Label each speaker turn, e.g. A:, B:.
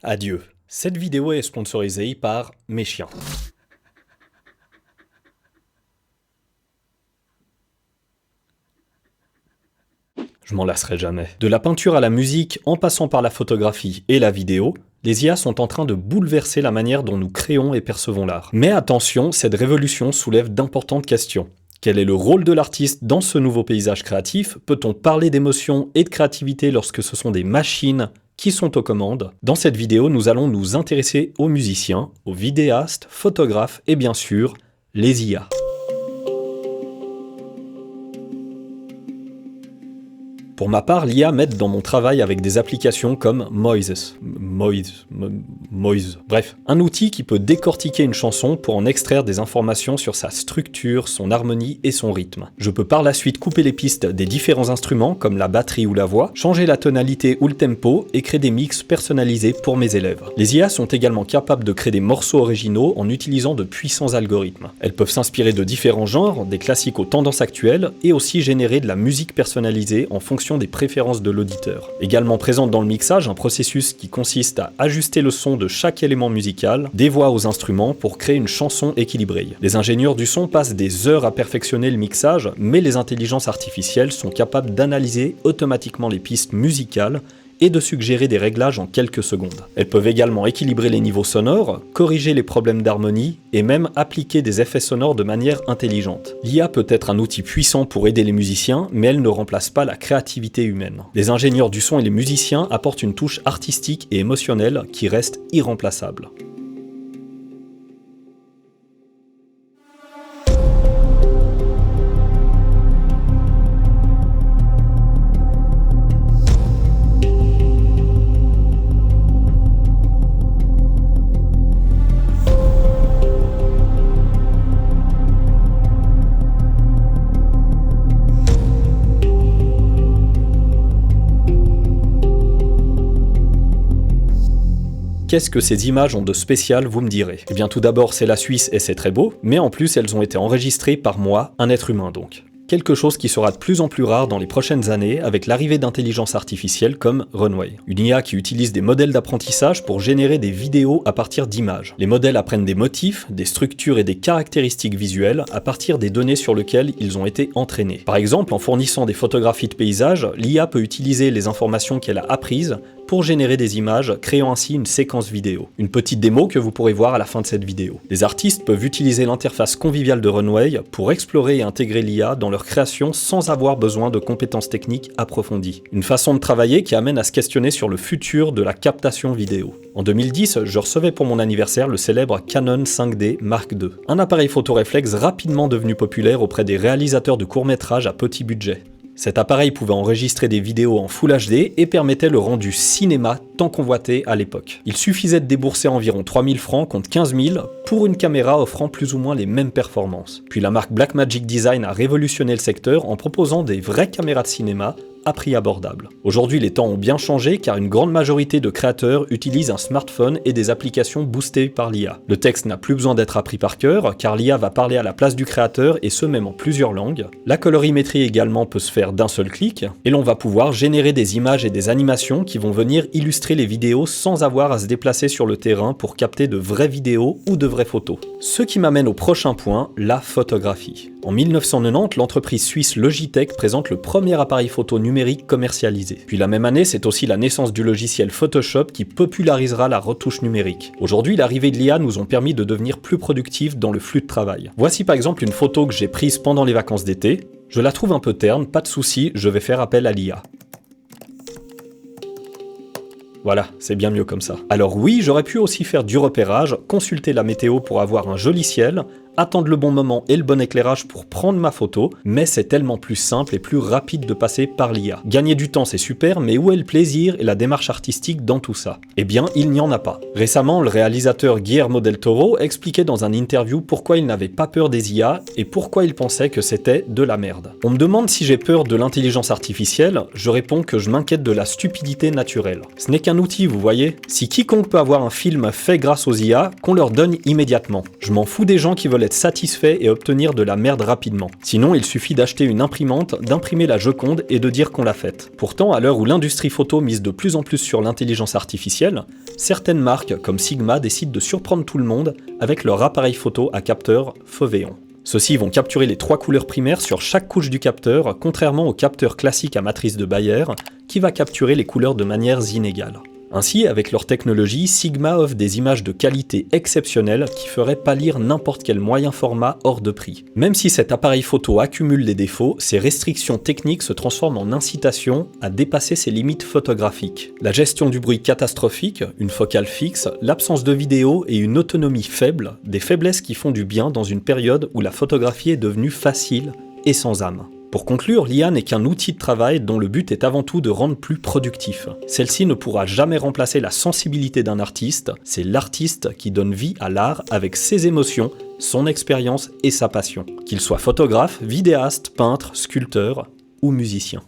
A: Adieu. Cette vidéo est sponsorisée par mes chiens. Je m'en lasserai jamais. De la peinture à la musique, en passant par la photographie et la vidéo, les IA sont en train de bouleverser la manière dont nous créons et percevons l'art. Mais attention, cette révolution soulève d'importantes questions. Quel est le rôle de l'artiste dans ce nouveau paysage créatif? Peut-on parler d'émotion et de créativité lorsque ce sont des machines qui sont aux commandes? Dans cette vidéo, nous allons nous intéresser aux musiciens, aux vidéastes, photographes et bien sûr, les IA. Pour ma part, l'IA m'aide dans mon travail avec des applications comme Moises. Bref, un outil qui peut décortiquer une chanson pour en extraire des informations sur sa structure, son harmonie et son rythme. Je peux par la suite couper les pistes des différents instruments comme la batterie ou la voix, changer la tonalité ou le tempo et créer des mix personnalisés pour mes élèves. Les IA sont également capables de créer des morceaux originaux en utilisant de puissants algorithmes. Elles peuvent s'inspirer de différents genres, des classiques aux tendances actuelles et aussi générer de la musique personnalisée en fonction des préférences de l'auditeur. Également présente dans le mixage, un processus qui consiste à ajuster le son de chaque élément musical, des voix aux instruments pour créer une chanson équilibrée. Les ingénieurs du son passent des heures à perfectionner le mixage, mais les intelligences artificielles sont capables d'analyser automatiquement les pistes musicales et de suggérer des réglages en quelques secondes. Elles peuvent également équilibrer les niveaux sonores, corriger les problèmes d'harmonie et même appliquer des effets sonores de manière intelligente. L'IA peut être un outil puissant pour aider les musiciens, mais elle ne remplace pas la créativité humaine. Les ingénieurs du son et les musiciens apportent une touche artistique et émotionnelle qui reste irremplaçable. Qu'est-ce que ces images ont de spécial, vous me direz? Eh bien tout d'abord c'est la Suisse et c'est très beau, mais en plus elles ont été enregistrées par moi, un être humain donc. Quelque chose qui sera de plus en plus rare dans les prochaines années avec l'arrivée d'intelligence artificielle comme Runway. Une IA qui utilise des modèles d'apprentissage pour générer des vidéos à partir d'images. Les modèles apprennent des motifs, des structures et des caractéristiques visuelles à partir des données sur lesquelles ils ont été entraînés. Par exemple, en fournissant des photographies de paysages, l'IA peut utiliser les informations qu'elle a apprises pour générer des images, créant ainsi une séquence vidéo. Une petite démo que vous pourrez voir à la fin de cette vidéo. Les artistes peuvent utiliser l'interface conviviale de Runway pour explorer et intégrer l'IA dans leur création sans avoir besoin de compétences techniques approfondies. Une façon de travailler qui amène à se questionner sur le futur de la captation vidéo. En 2010, je recevais pour mon anniversaire le célèbre Canon 5D Mark II, un appareil photo réflexe rapidement devenu populaire auprès des réalisateurs de courts-métrages à petit budget. Cet appareil pouvait enregistrer des vidéos en Full HD et permettait le rendu cinéma tant convoité à l'époque. Il suffisait de débourser environ 3000 francs contre 15 000 pour une caméra offrant plus ou moins les mêmes performances. Puis la marque Blackmagic Design a révolutionné le secteur en proposant des vraies caméras de cinéma à prix abordable. Aujourd'hui, les temps ont bien changé car une grande majorité de créateurs utilisent un smartphone et des applications boostées par l'IA. Le texte n'a plus besoin d'être appris par cœur car l'IA va parler à la place du créateur et ce même en plusieurs langues. La colorimétrie également peut se faire d'un seul clic et l'on va pouvoir générer des images et des animations qui vont venir illustrer les vidéos sans avoir à se déplacer sur le terrain pour capter de vraies vidéos ou de vraies photos. Ce qui m'amène au prochain point, la photographie. En 1990, l'entreprise suisse Logitech présente le premier appareil photo numérique commercialisé. Puis la même année, c'est aussi la naissance du logiciel Photoshop qui popularisera la retouche numérique. Aujourd'hui, l'arrivée de l'IA nous ont permis de devenir plus productifs dans le flux de travail. Voici par exemple une photo que j'ai prise pendant les vacances d'été. Je la trouve un peu terne, pas de souci, je vais faire appel à l'IA. Voilà, c'est bien mieux comme ça. Alors oui, j'aurais pu aussi faire du repérage, consulter la météo pour avoir un joli ciel, attendre le bon moment et le bon éclairage pour prendre ma photo, mais c'est tellement plus simple et plus rapide de passer par l'IA. Gagner du temps c'est super, mais où est le plaisir et la démarche artistique dans tout ça? Eh bien, il n'y en a pas. Récemment, le réalisateur Guillermo del Toro expliquait dans un interview pourquoi il n'avait pas peur des IA et pourquoi il pensait que c'était de la merde. On me demande si j'ai peur de l'intelligence artificielle, je réponds que je m'inquiète de la stupidité naturelle. Ce n'est qu'un outil, vous voyez. Si quiconque peut avoir un film fait grâce aux IA, qu'on leur donne immédiatement. Je m'en fous des gens qui veulent être être satisfait et obtenir de la merde rapidement. Sinon, il suffit d'acheter une imprimante, d'imprimer la Joconde et de dire qu'on l'a faite. Pourtant, à l'heure où l'industrie photo mise de plus en plus sur l'intelligence artificielle, certaines marques comme Sigma décident de surprendre tout le monde avec leur appareil photo à capteur Foveon. Ceux-ci vont capturer les 3 couleurs primaires sur chaque couche du capteur, contrairement au capteur classique à matrice de Bayer, qui va capturer les couleurs de manières inégales. Ainsi, avec leur technologie, Sigma offre des images de qualité exceptionnelle qui feraient pâlir n'importe quel moyen format hors de prix. Même si cet appareil photo accumule des défauts, ces restrictions techniques se transforment en incitation à dépasser ses limites photographiques. La gestion du bruit catastrophique, une focale fixe, l'absence de vidéo et une autonomie faible, des faiblesses qui font du bien dans une période où la photographie est devenue facile et sans âme. Pour conclure, l'IA n'est qu'un outil de travail dont le but est avant tout de rendre plus productif. Celle-ci ne pourra jamais remplacer la sensibilité d'un artiste, c'est l'artiste qui donne vie à l'art avec ses émotions, son expérience et sa passion. Qu'il soit photographe, vidéaste, peintre, sculpteur ou musicien.